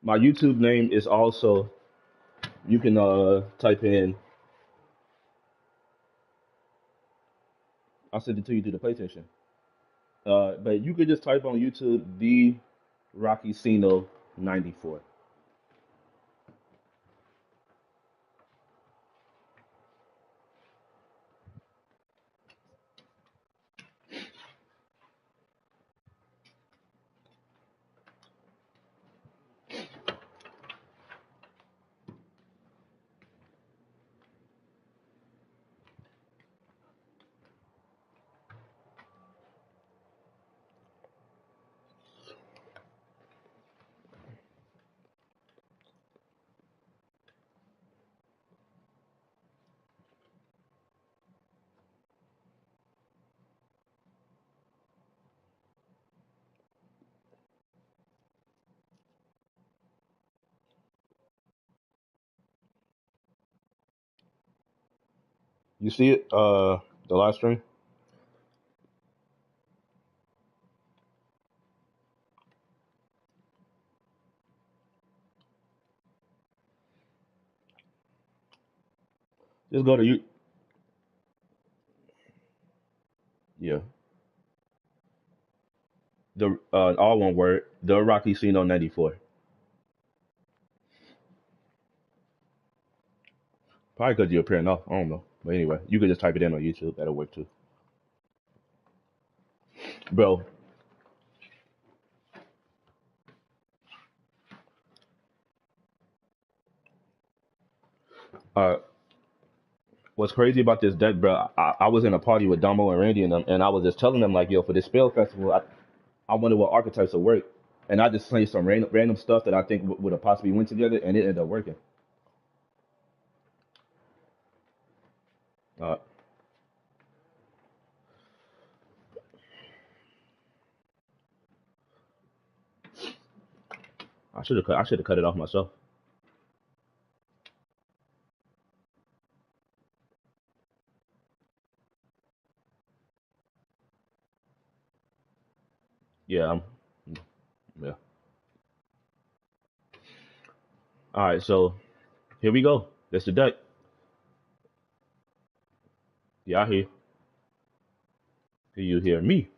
My YouTube name is also, you can type in, I'll send it to you through the PlayStation. But you could just type on YouTube the Rockycino 94. You see it? The live stream. Just go to you. Yeah. The all one word. The Rockycino 94. Probably because you're appearing off. I don't know. But anyway, you could just type it in on YouTube. That'll work too, bro. Uh, what's crazy about this deck, bro? I was in a party with Domo and Randy and them, and I was just telling them like, yo, for this spell festival, I wonder what archetypes will work, and I just played some random stuff that I think would have possibly went together, and it ended up working. Uh, I should have cut it off myself. Yeah, yeah. All right, so here we go. That's the deck. Yeah, I hear. Do you hear me?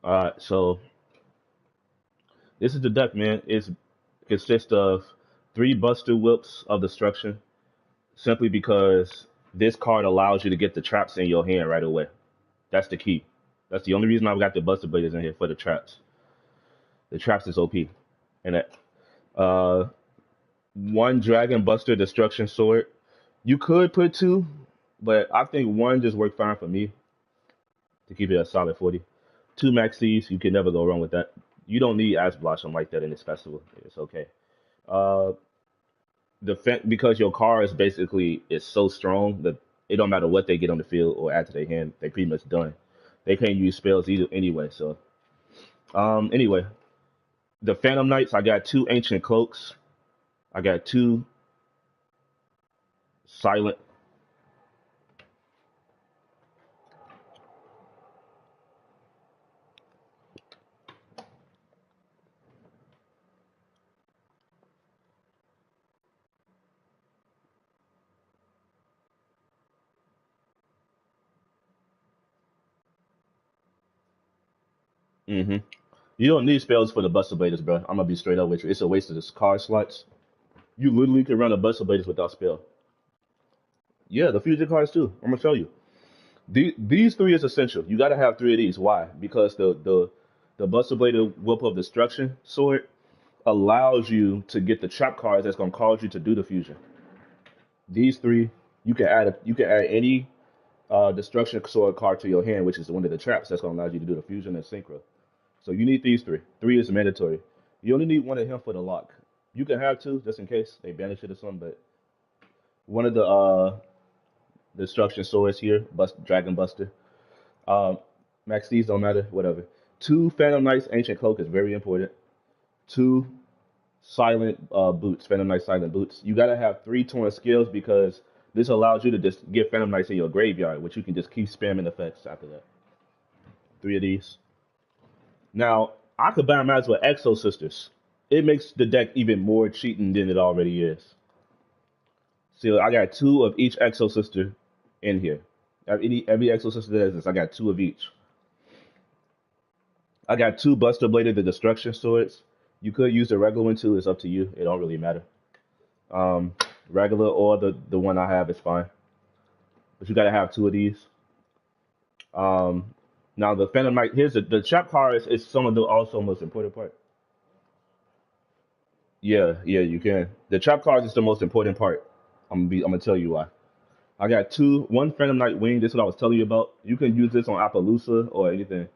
All right, so this is the deck, man. It consists of three Buster Whips of Destruction, simply because this card allows you to get the traps in your hand right away. That's the key. That's the only reason I've got the Buster Bladers in here for the traps. The traps is OP. And that, one Dragon Buster Destruction Sword. You could put two, but I think one just worked fine for me to keep it a solid 40. Two Maxis, you can never go wrong with that. You don't need Ice Blossom like that in this festival. It's okay. Uh, because your car is basically is so strong that it don't matter what they get on the field or add to their hand, they pretty much done. They can't use spells either anyway. So anyway, the Phantom Knights, I got two Ancient Cloaks. I got two Silent. hmm You don't need spells for the Buster Bladers, bro. I'm gonna be straight up with you. It's a waste of this card slots. You literally can run a Buster Bladers without spell. Yeah, the fusion cards too. I'm gonna show you. These three is essential. You gotta have three of these. Why? Because the Buster Blader Whip of Destruction sword allows you to get the trap cards that's gonna cause you to do the fusion. These three, you can add any destruction sword card to your hand, which is one of the traps that's gonna allow you to do the fusion and synchro. So you need these three. Three is mandatory. You only need one of him for the lock. You can have two just in case they banish it or something, but one of the destruction swords here, Dragon Buster. Um, Max D's don't matter, whatever. Two Phantom Knights Ancient Cloak is very important. Two Silent Boots, Phantom Knight Silent Boots. You gotta have three torn scales because This allows you to just get Phantom Knights in your graveyard, which you can just keep spamming effects after that. 3 of these. Now, I combine mine with Exo Sisters. It makes the deck even more cheating than it already is. See, I got 2 of each Exo Sister in here. Every Exo Sister that exists, I got 2 of each. I got 2 Buster Bladed the Destruction Swords. You could use the regular one too. It's up to you. It don't really matter. Um, Regular or the one I have is fine. But you gotta have 2 of these. Um, Now the Phantom Knight. Here's the trap card is some of the also most important part. Yeah, yeah, you can. The trap cards is the most important part. I'm gonna tell you why. I got one Phantom Knight wing. This is what I was telling you about. You can use this on Appaloosa or anything.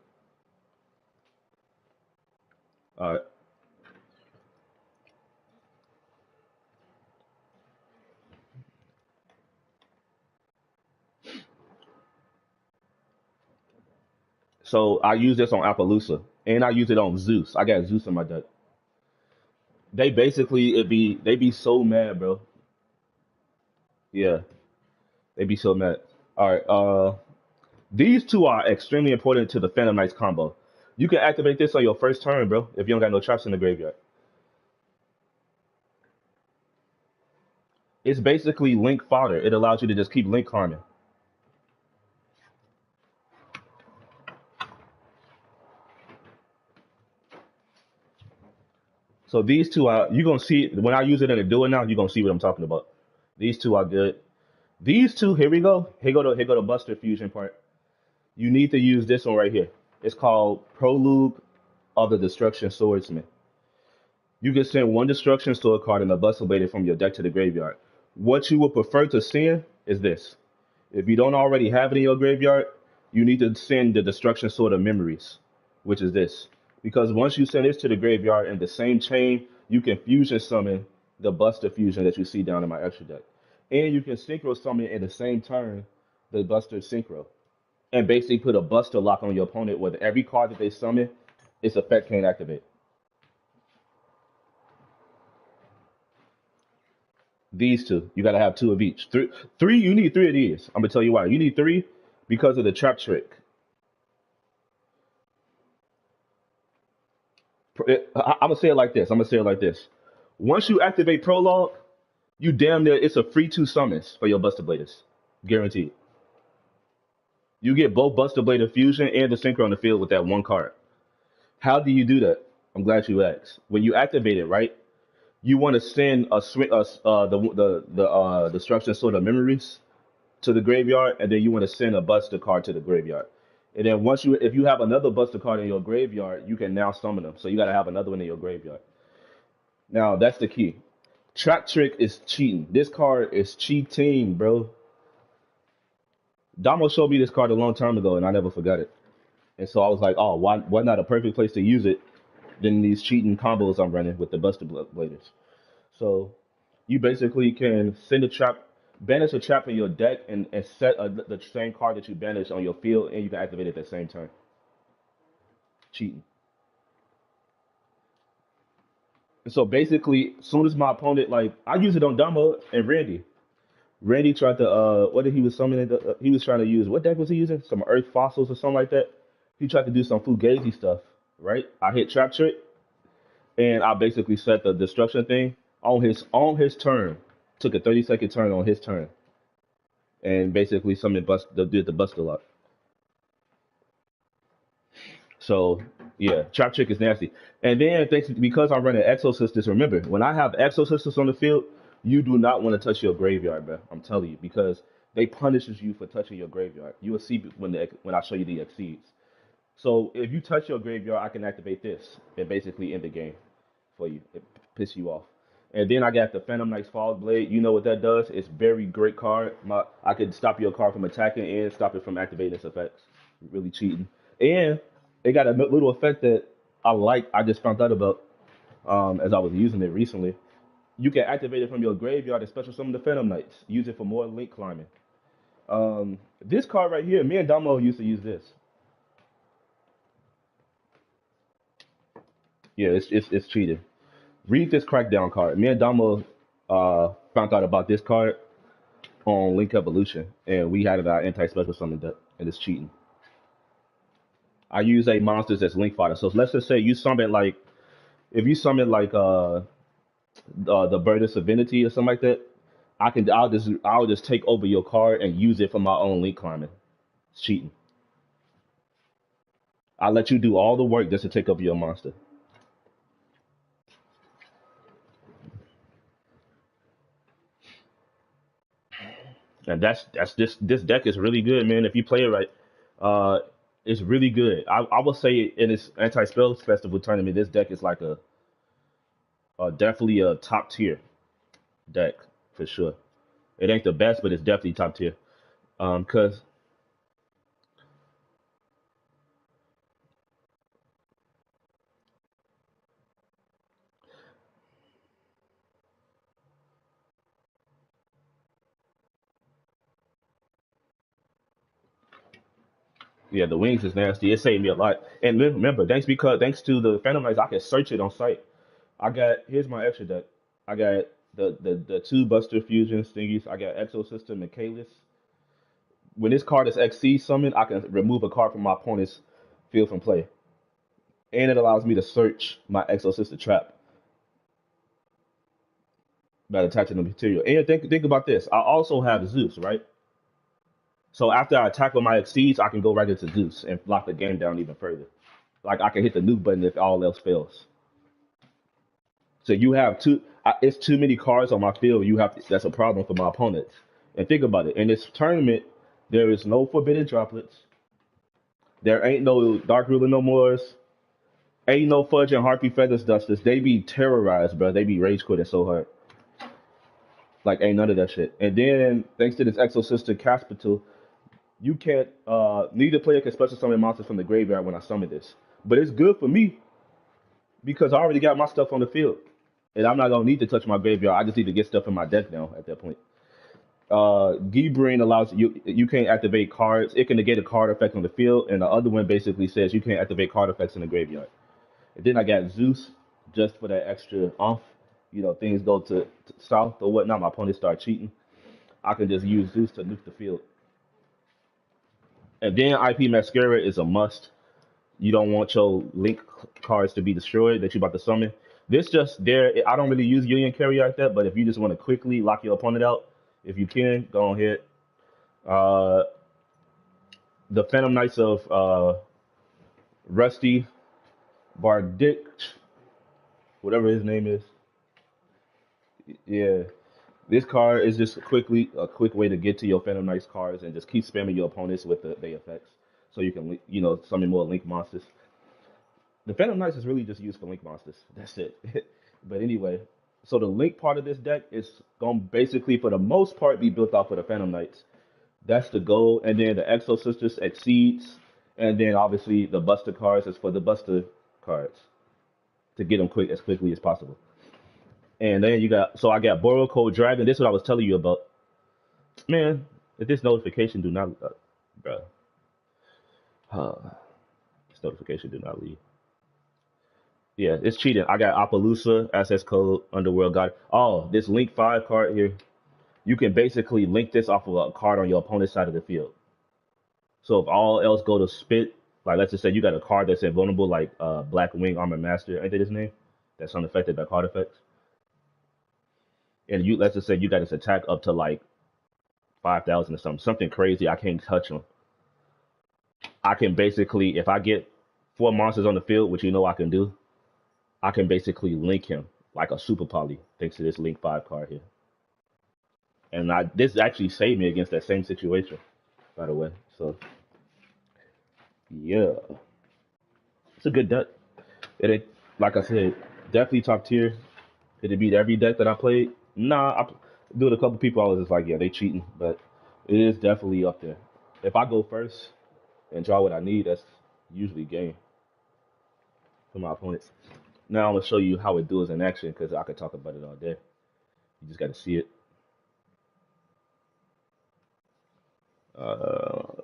All right. So I use this on Appaloosa, and I use it on Zeus. I got Zeus in my deck. They basically they be so mad, bro. Yeah, they be so mad. All right. These 2 are extremely important to the Phantom Knights combo. You can activate this on your first turn, bro, if you don't got no traps in the graveyard. It's basically link fodder. It allows you to just keep link harming. So these 2 are you gonna see when I use it in a duel now. You're gonna see what I'm talking about. These 2 are good. These 2, here we go. Here go the Buster Fusion part. You need to use this one right here. It's called Prologue of the Destruction Swordsman. You can send 1 Destruction Sword card and a Buster Blade from your deck to the graveyard. What you would prefer to send is this. If you don't already have it in your graveyard, you need to send the Destruction Sword of Memories, which is this. Because once you send this to the graveyard in the same chain, you can fusion summon the Buster Fusion that you see down in my extra deck. And you can Synchro summon in the same turn the Buster Synchro. And basically put a Buster lock on your opponent where every card that they summon, its effect can't activate. These 2, you gotta have 2 of each. Three, you need 3 of these. I'm gonna tell you why. You need 3 because of the trap trick. I'm gonna say it like this. I'm gonna say it like this. Once you activate Prologue, you damn near it's a free 2 summons for your Buster Bladers, guaranteed. You get both Buster Blader Fusion and the Synchro on the field with that 1 card. How do you do that? I'm glad you asked. When you activate it, right? You want to send the Destruction Sword of Memories to the graveyard, and then you want to send a Buster card to the graveyard. And then if you have another Buster card in your graveyard, you can now summon them. So you got to have another one in your graveyard. Now that's the key. Trap Trick is cheating. This card is cheating, bro. Damo showed me this card a long time ago, and I never forgot it. And so I was like, oh, why not a perfect place to use it than these cheating combos I'm running with the Buster Bladers? So you basically can send a trap, banish a trap in your deck, and set the same card that you banished on your field, and you can activate it at the same turn. Cheating. And so basically, as soon as my opponent, like, I use it on Damo and Randy. Randy tried to, what did he was summoning? He was trying to use, what deck was he using? Some Earth Fossils or something like that. He tried to do some Fugazi stuff, right? I hit Trap Trick, and I basically set the destruction thing on his turn. Took a 30-second turn on his turn, and basically did the Buster Lock. So yeah, Trap Trick is nasty. And then because I'm running Exo Sisters, remember when I have Exo Sisters on the field, you do not want to touch your graveyard, bro. I'm telling you because they punishes you for touching your graveyard. You will see when I show you the exceeds. So if you touch your graveyard, I can activate this and basically end the game for you. It piss you off. And then I got the Phantom Knight's Fog Blade. You know what that does? It's very great card. I could stop your card from attacking and stop it from activating its effects. Really cheating. And it got a little effect that I like. I just found out about as I was using it recently. You can activate it from your graveyard and special summon the Phantom Knights. Use it for more link climbing. This card right here, me and Damo used to use this. Yeah, it's cheating. Read this Crackdown card. Me and Damo found out about this card. on Link Evolution, and we had it our anti-special summon deck, and it's cheating. I use a monsters as Link Fighter. So let's just say you summon like if you summon like the Bird of Divinity or something like that, I'll just take over your card and use it for my own Link climbing. It's cheating. I let you do all the work just to take over your monster. And this deck is really good, man. If you play it right, uh, it's really good. I will say in this anti spells festival tournament, this deck is like a definitely a top tier deck for sure. It ain't the best, but it's definitely top tier. Cause yeah, the wings is nasty. It saved me a lot. And remember, thanks to the Phantom Knights, I can search it on site. I got here's my extra deck. I got the two Buster Fusion thingies. I got Exosystem and Kalis. When this card is XC summoned, I can remove a card from my opponent's field from play, and it allows me to search my Exosystem trap by attaching the material. And think about this. I also have Zeus, right? So after I tackle my Exceeds, I can go right into Zeus and lock the game down even further. Like I can hit the nuke button if all else fails. So you have it's too many cards on my field. That's a problem for my opponents. And think about it. In this tournament, there is no forbidden droplets. There ain't no Dark Ruler no mores. Ain't no Fudge and Harpy Feathers Dusters. They be terrorized, bro. They be rage quitting so hard. Like ain't none of that shit. And then thanks to this Exosystem Casper tool, you can't neither player can special summon monsters from the graveyard when I summon this. But it's good for me because I already got my stuff on the field. And I'm not gonna need to touch my graveyard. I just need to get stuff in my deck now at that point. Gibrain allows you can't activate cards. It can negate a card effect on the field, and the other one basically says you can't activate card effects in the graveyard. And then I got Zeus just for that extra off. Things go to south or whatnot. My opponent start cheating. I can just use Zeus to nuke the field. And then IP Mascara is a must. You don't want your link cards to be destroyed that you're about to summon. This just there. I don't really use Union Carry like that, but if you just want to quickly lock your opponent out, if you can, go ahead. Uh, the Phantom Knights of Rusty Bardic, whatever his name is. Yeah, this card is just a quick way to get to your Phantom Knights cards and just keep spamming your opponents with the effects, so you can summon more Link monsters. The Phantom Knights is really just used for Link monsters. That's it. But anyway, so the Link part of this deck is gonna basically, for the most part, be built off of the Phantom Knights. That's the goal, and then the Exo Sisters exceeds, and then obviously the Buster cards is for the Buster cards to get them quickly as possible. And then I got Boral Code Dragon. This is what I was telling you about. Man, if this notification do not, bro, this notification do not leave. Yeah, it's cheating. I got Appaloosa, access code, Underworld God. Oh, this Link 5 card here, you can basically link this off of a card on your opponent's side of the field. So if all else go to spit, like let's just say you got a card that's invulnerable, like Black Wing Armor Master, ain't that his name? That's unaffected by card effects. And let's just say you got this attack up to like 5,000 or something crazy. I can't touch him. I can basically, if I get four monsters on the field, which I can do, I can basically link him like a super poly thanks to this Link 5 card here. And this actually saved me against that same situation, by the way. So yeah, it's a good deck. It like I said, definitely top tier. Did it beat every deck that I played? Nah, I do it a couple people. I was just like, yeah, they cheating, but it is definitely up there. If I go first and draw what I need, that's usually game for my opponents. Now I'm gonna show you how it does in action because I could talk about it all day. You just got to see it. All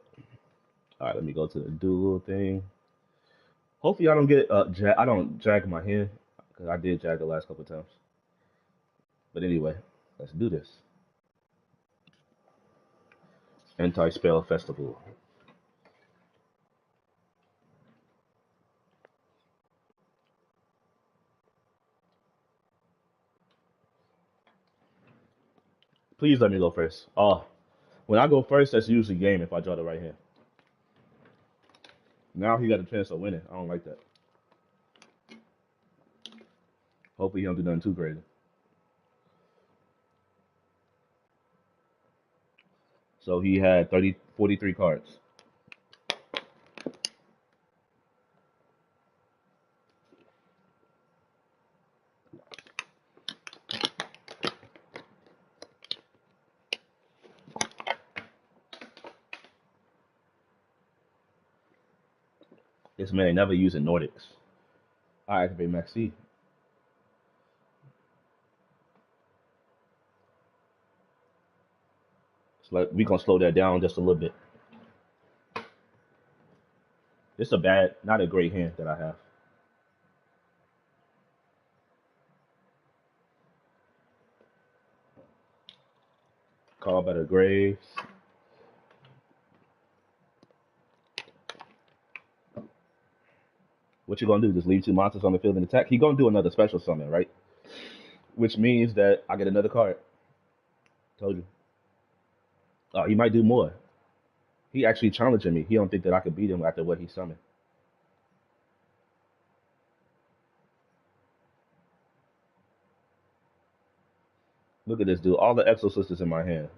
right, let me go to the duel thing. Hopefully, I don't get I don't drag my hand because I did drag the last couple of times. But anyway, let's do this. Anti-spell festival. Please let me go first. Oh, when I go first, that's usually game if I draw the right hand. Now he got a chance of winning. I don't like that. Hopefully he don't do nothing too crazy. So he had 43 cards. This man never using Nordics. I activate Max C. So like we gonna slow that down just a little bit. It's a bad, not a great hand that I have. Call better Graves. What you gonna do? Just leave 2 monsters on the field and attack? He gonna do another special summon, right? Which means that I get another card. Told you. Oh, he might do more. He actually challenging me. He don't think that I could beat him after what he summoned. Look at this dude. All the Exosisters in my hands.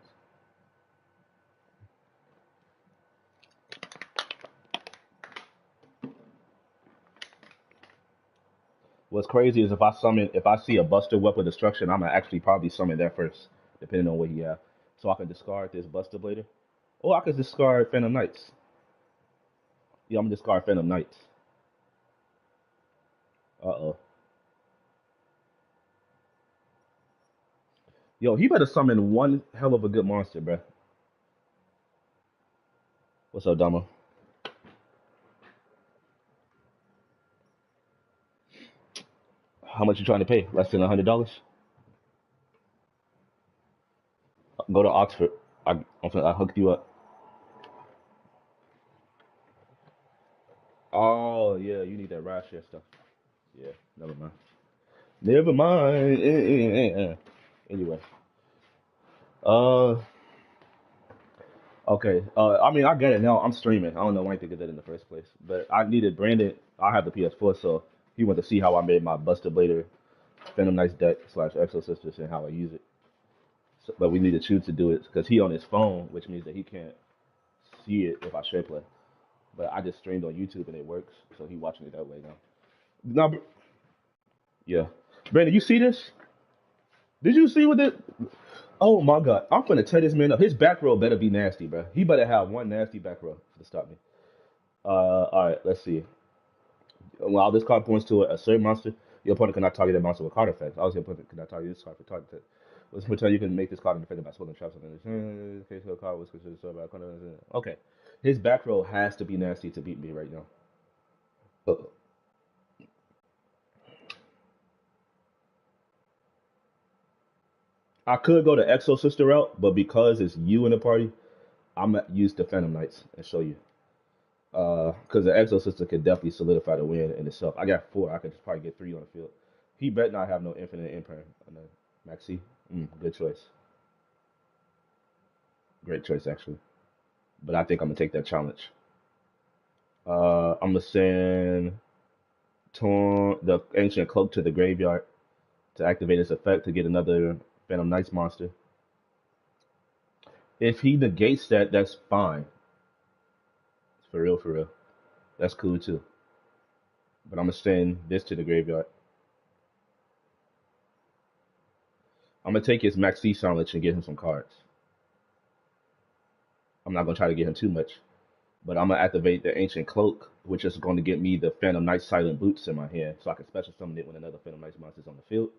What's crazy is if I see a Buster Weapon Destruction, I'm gonna actually probably summon that first, depending on what he have. So I can discard this Buster Blader. Or I could discard Phantom Knights. Yeah, I'm gonna discard Phantom Knights. Uh-oh. Yo, he better summon one hell of a good monster, bruh. What's up, Dama? How much you trying to pay? Less than $100? Go to Oxford. I hooked you up. Oh yeah, you need that ride share stuff. Yeah, never mind. Never mind. Anyway, uh, okay. I mean, I get it now. I'm streaming. I don't know why I think of that in the first place, but I needed Brandon. I have the PS4, so he wanted to see how I made my Buster Blader Phantom Knights deck slash Exo Sisters and how I use it. So, but we need to choose to do it because he on his phone, which means that he can't see it if I share play. But I just streamed on YouTube and it works, so he watching it that way now. Now, yeah, Brandon, you see this? Did you see what it? Oh my God, I'm gonna tear this man up. His back row better be nasty, bro. He better have one nasty back row to stop me. All right, let's see. While this card points to a certain monster, your opponent cannot target that monster with card effects. Obviously, your opponent cannot target this card for target effect. Let's pretend you can make this card independent by spelling traps on it. In case the card was considered so bad. Okay, his back row has to be nasty to beat me right now. I could go the Exo Sister route, but because it's you in the party, I'm gonna use the Phantom Knights and show you. Because the Exo Sister could definitely solidify the win in itself. I got 4. I could just probably get 3 on the field. He bet not have no infinite imprint. Maxi, good choice. Great choice actually. But I think I'm gonna take that challenge. I'm gonna send the Ancient Cloak to the graveyard to activate its effect to get another Phantom Knights monster. If he negates that, that's fine. For real, for real. That's cool too. But I'm gonna send this to the graveyard. I'm gonna take his Maxi Challenge and get him some cards. I'm not gonna try to get him too much, but I'm gonna activate the Ancient Cloak, which is going to get me the Phantom Knight Silent Boots in my hand, so I can special summon it when another Phantom Knight monster is on the field.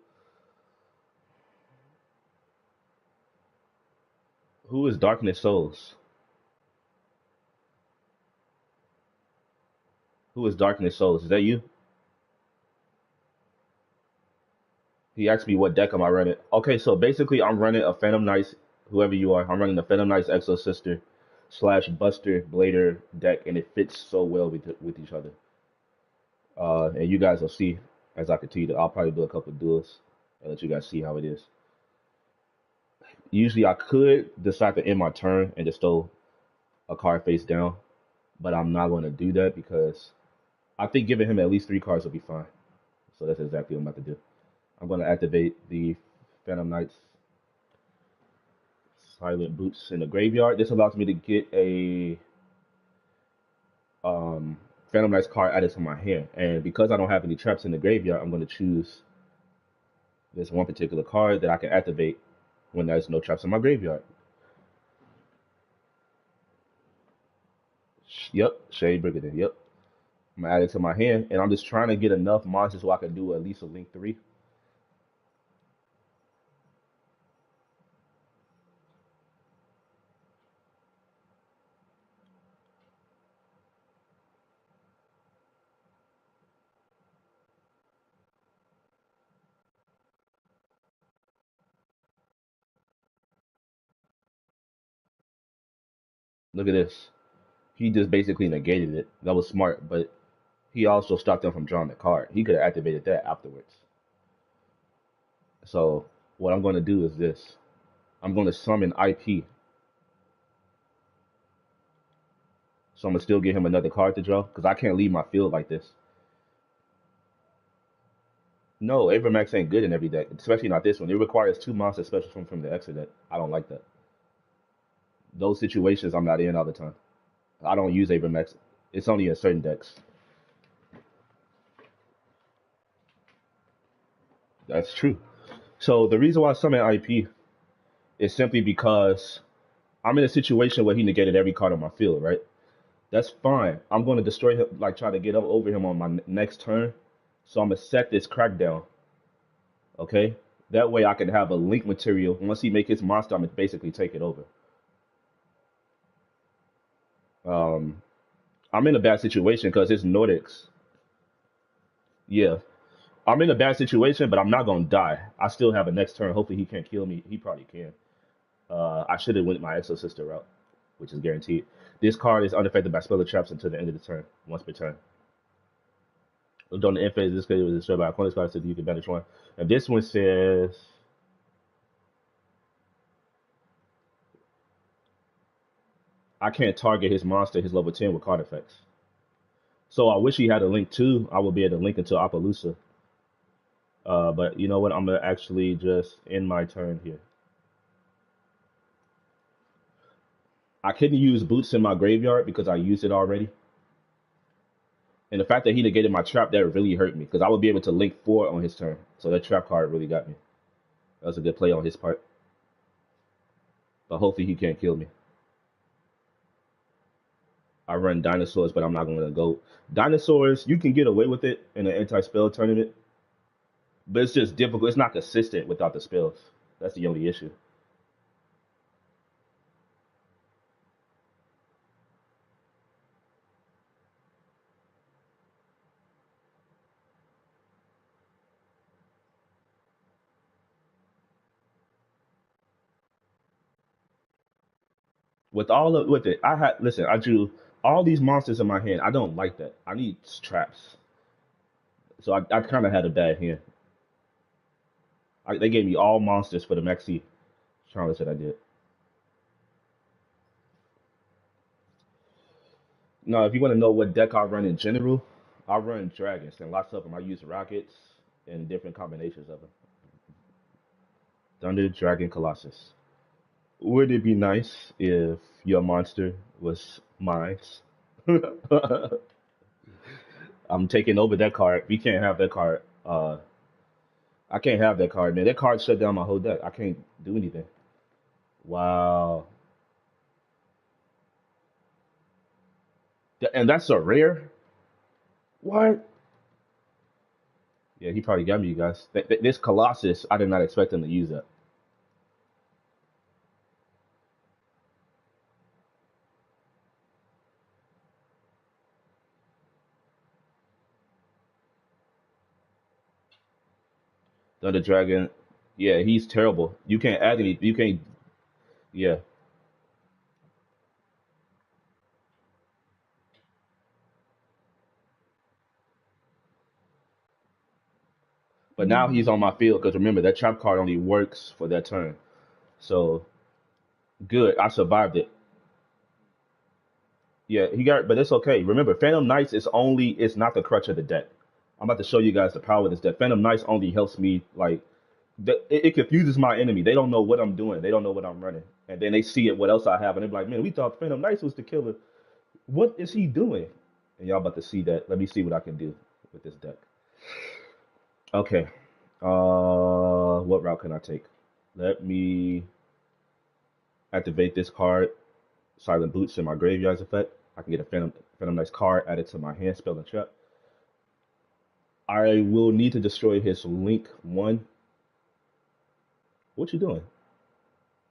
Who is Darkness Souls? Who is Darkness Souls? Is that you? He asked me what deck am I running. Okay, so basically I'm running a Phantom Knights, whoever you are. I'm running the Phantom Knights Exo Sister slash Buster Blader deck, and it fits so well with each other. And you guys will see as I continue to. I'll probably do a couple of duels and let you guys see how it is. Usually, I could decide to end my turn and just throw a card face down, but I'm not going to do that because I think giving him at least 3 cards will be fine. So that's exactly what I'm about to do. I'm going to activate the Phantom Knights Silent Boots in the graveyard. This allows me to get a um, Phantom Knights card added to my hand. And because I don't have any traps in the graveyard, I'm going to choose this one particular card that I can activate when there's no traps in my graveyard. Yep, Shade Brigadier. Yep. I'm going to add it to my hand. And I'm just trying to get enough monsters so I can do at least a Link 3. Look at this. He just basically negated it. That was smart, but he also stopped them from drawing the card. He could have activated that afterwards. So what I'm going to do is this. I'm going to summon IP. So I'm going to still give him another card to draw because I can't leave my field like this. No, Avermax ain't good in every deck, especially not this one. It requires 2 monsters special from the extra deck. I don't like that. Those situations I'm not in all the time. I don't use Avermax. It's only in certain decks. That's true. So the reason why I summon IP is simply because I'm in a situation where he negated every card on my field, right? That's fine. I'm going to destroy him, like try to get up over him on my next turn. So I'm gonna set this crackdown. Okay, that way I can have a link material. Once he make his monster, I'm gonna basically take it over. Um, I'm in a bad situation because it's Nordics. Yeah, I'm in a bad situation, but I'm not gonna die. I still have a next turn. Hopefully he can't kill me. He probably can. I should have went my Exo Sister route, which is guaranteed. This card is unaffected by spell traps until the end of the turn, once per turn. During the end phase, this card was destroyed by a corner card, so you can banish one. And this one says I can't target his monster, his level 10 with card effects. So I wish he had a link too. I would be able to link into Appaloosa. But you know what? I'm gonna actually just end my turn here. I couldn't use boots in my graveyard because I used it already. And the fact that he negated my trap there really hurt me because I would be able to link 4 on his turn. So that trap card really got me. That was a good play on his part. But hopefully he can't kill me. I run dinosaurs, but I'm not gonna go. Dinosaurs, you can get away with it in an anti-spell tournament, but it's just difficult. It's not consistent without the spells. That's the only issue. With it, I had listen. I drew all these monsters in my hand. I don't like that. I need traps. So I kind of had a bad hand. They gave me all monsters for the maxi. Charlotte said I did. No, if you want to know what deck I run in general, I run dragons and lots of them. I use rockets and different combinations of them. Thunder, Dragon, Colossus. Would it be nice if your monster was mine? I'm taking over that card. We can't have that card. I can't have that card, man. That card shut down my whole deck. I can't do anything. Wow. And that's a rare? What? Yeah, he probably got me, you guys. This Colossus, I did not expect him to use that. Thunder Dragon, yeah, he's terrible. You can't add any. You can't. Yeah, But now he's on my field because remember that trap card only works for that turn. So good, I survived it. Yeah, he got, but it's okay. Remember, Phantom Knights is only it's not the crutch of the deck. I'm about to show you guys the power of this deck. Phantom Knights only helps me like it confuses my enemy. They don't know what I'm doing. They don't know what I'm running, and then they see it what else I have, and they're like, man, we thought Phantom Knights was the killer. What is he doing? And y'all about to see that. Let me see what I can do with this deck. Okay. What route can I take? Let me activate this card. Silent Boots in my graveyard's effect. I can get a Phantom Knights card added to my hand, spell and trap. I will need to destroy his Link 1. What you doing?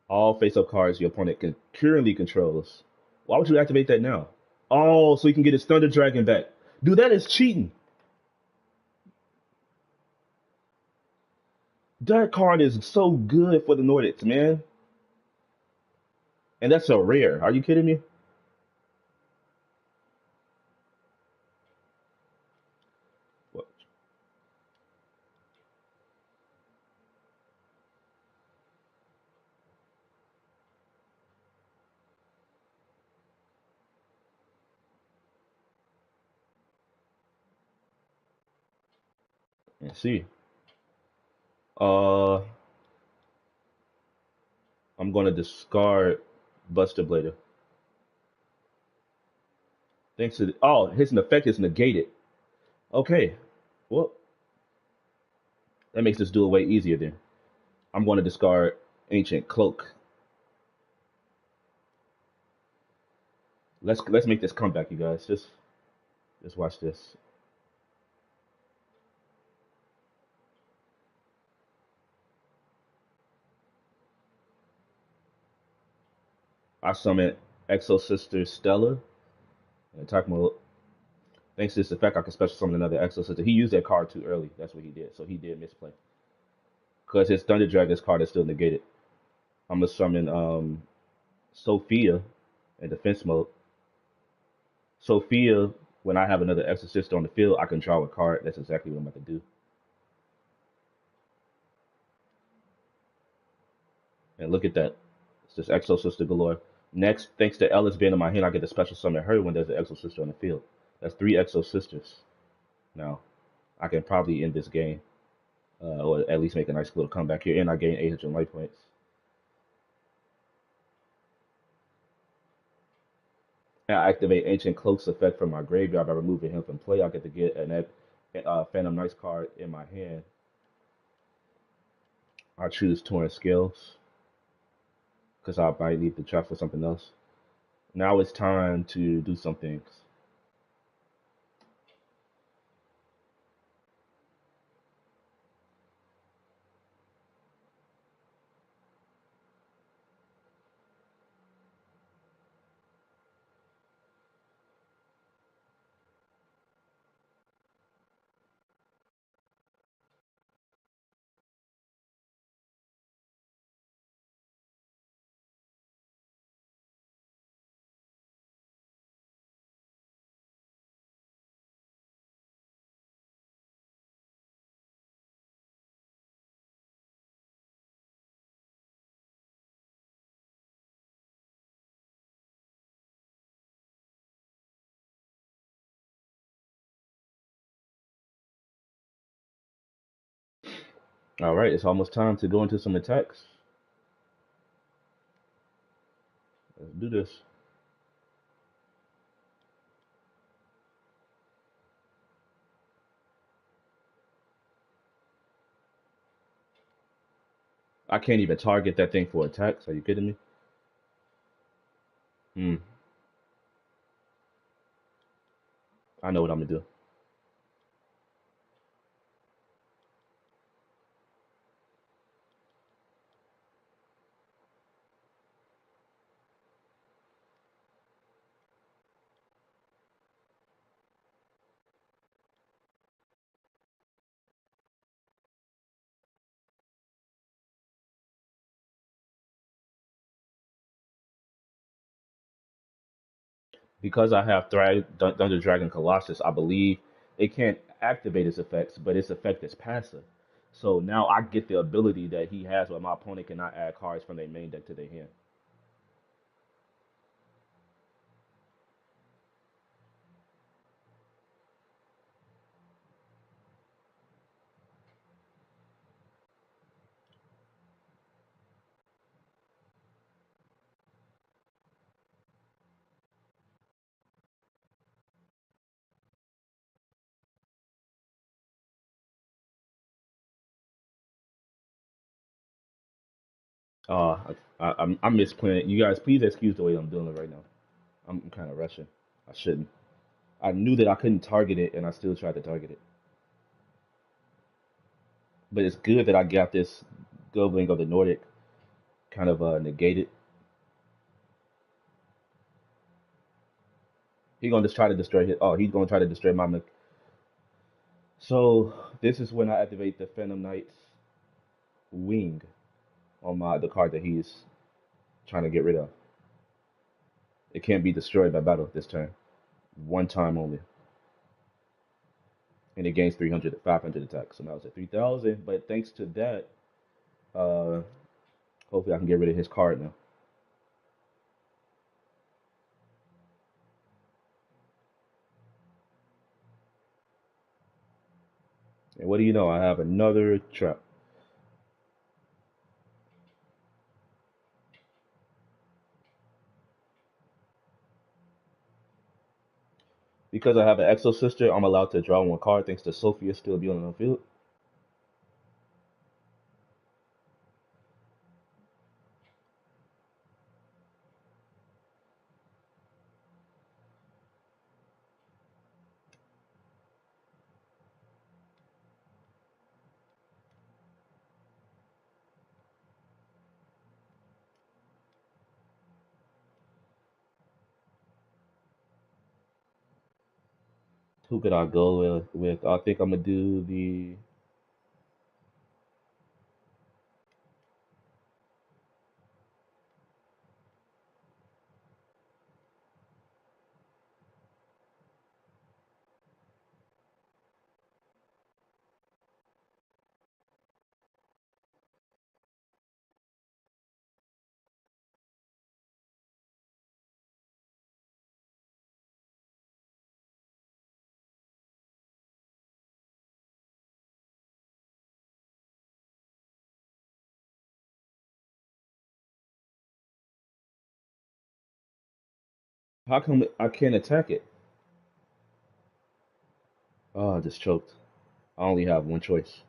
All face-up cards your opponent currently controls. Why would you activate that now? Oh, so you can get his Thunder Dragon back. Dude, that is cheating. That card is so good for the Nordics, man. And that's a rare. Are you kidding me? What? Let's see. Uh, I'm gonna discard Buster Blader. Thanks to his effect is negated. Okay, well that makes this duel way easier then. I'm going to discard Ancient Cloak. Let's make this comeback, you guys. Just watch this. I summon Exo Sister Stella in attack mode. Thanks to this effect, I can special summon another Exo Sister. He used that card too early. That's what he did. So he did misplay. Because his Thunder Dragon's card is still negated. I'm gonna summon Sophia in defense mode. Sophia, when I have another Exo Sister on the field, I can draw a card. That's exactly what I'm about to do. And look at that. It's just Exo Sister galore. Next, thanks to Ellis being in my hand, I get to special summon her when there's an Exo Sister on the field. That's three Exo Sisters. Now, I can probably end this game, or at least make a nice little comeback here, and I gain 800 life points. And I activate Ancient Cloak's effect from my graveyard by removing him from play. I get to get an Phantom Knights card in my hand. I choose Torrent Scales because I might need to trap for something else. Now it's time to do some things. All right, it's almost time to go into some attacks. Let's do this. I can't even target that thing for attacks. Are you kidding me? Hmm. I know what I'm gonna do. Because I have Thunder Dragon Colossus, I believe it can't activate its effects, but its effect is passive. So now I get the ability that he has where my opponent cannot add cards from their main deck to their hand. I miss playing. You guys, please excuse the way I'm doing it right now. I'm kind of rushing. I shouldn't. I knew that I couldn't target it, and I still tried to target it. But it's good that I got this Goblin of the Nordic kind of negated. He's gonna just try to destroy his. Oh, he's gonna try to destroy my. So this is when I activate the Phantom Knight's wing on my the card that he's trying to get rid of. It can't be destroyed by battle this turn. One time only. And it gains 300, 500 attack. So now it's at 3,000. But thanks to that, uh, hopefully I can get rid of his card now. And what do you know? I have another trap. Because I have an Exo Sister, I'm allowed to draw one card thanks to Sophia still being on the field. Who could I go with? I think I'm gonna do the. How come I can't attack it? Oh, I just choked. I only have one choice.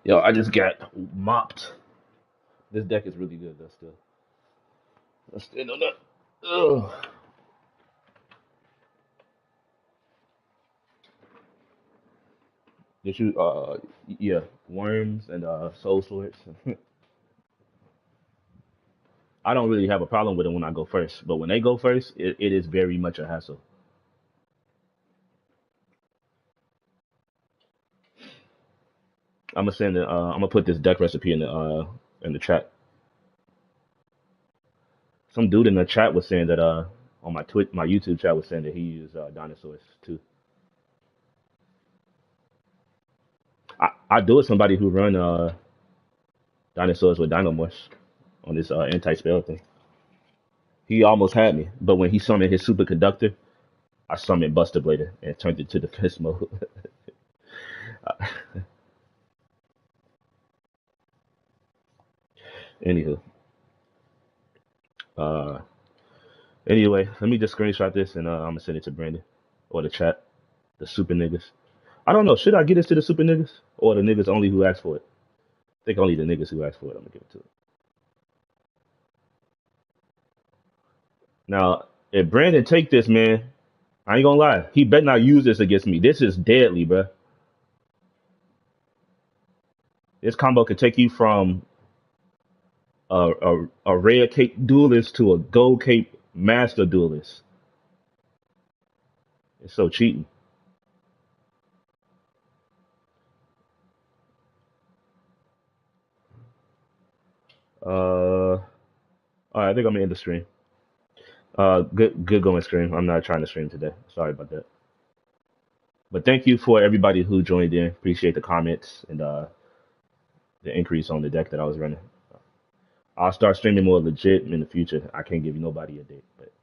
Yo, I just got mopped. This deck is really good though. Still, let's stand on that. Ugh. Did you? Yeah, worms and soul swords. I don't really have a problem with it when I go first, but when they go first, it is very much a hassle. I'm gonna send it. I'm gonna put this deck recipe in the chat. Some dude in the chat was saying that on my YouTube chat was saying that he used dinosaurs too. I do it somebody who run dinosaurs with dynamorphs on this anti spell thing. He almost had me, but when he summoned his superconductor, I summoned Buster Blader and turned it to defense mode. Anywho, uh, anyway, let me just screenshot this and I'm gonna send it to Brandon or the chat. The super niggas. I don't know. Should I get this to the super niggas or the niggas only who asked for it? I think only the niggas who asked for it. I'm gonna give it to it. Now, if Brandon take this, man, I ain't gonna lie. He better not use this against me. This is deadly, bruh. This combo could take you from a red cape duelist to a gold cape master duelist. It's so cheating. All right, I think I'm gonna end the stream. Good going stream. I'm not trying to stream today. Sorry about that. But thank you for everybody who joined in. Appreciate the comments and the increase on the deck that I was running. I'll start streaming more legit in the future. I can't give you nobody a date, but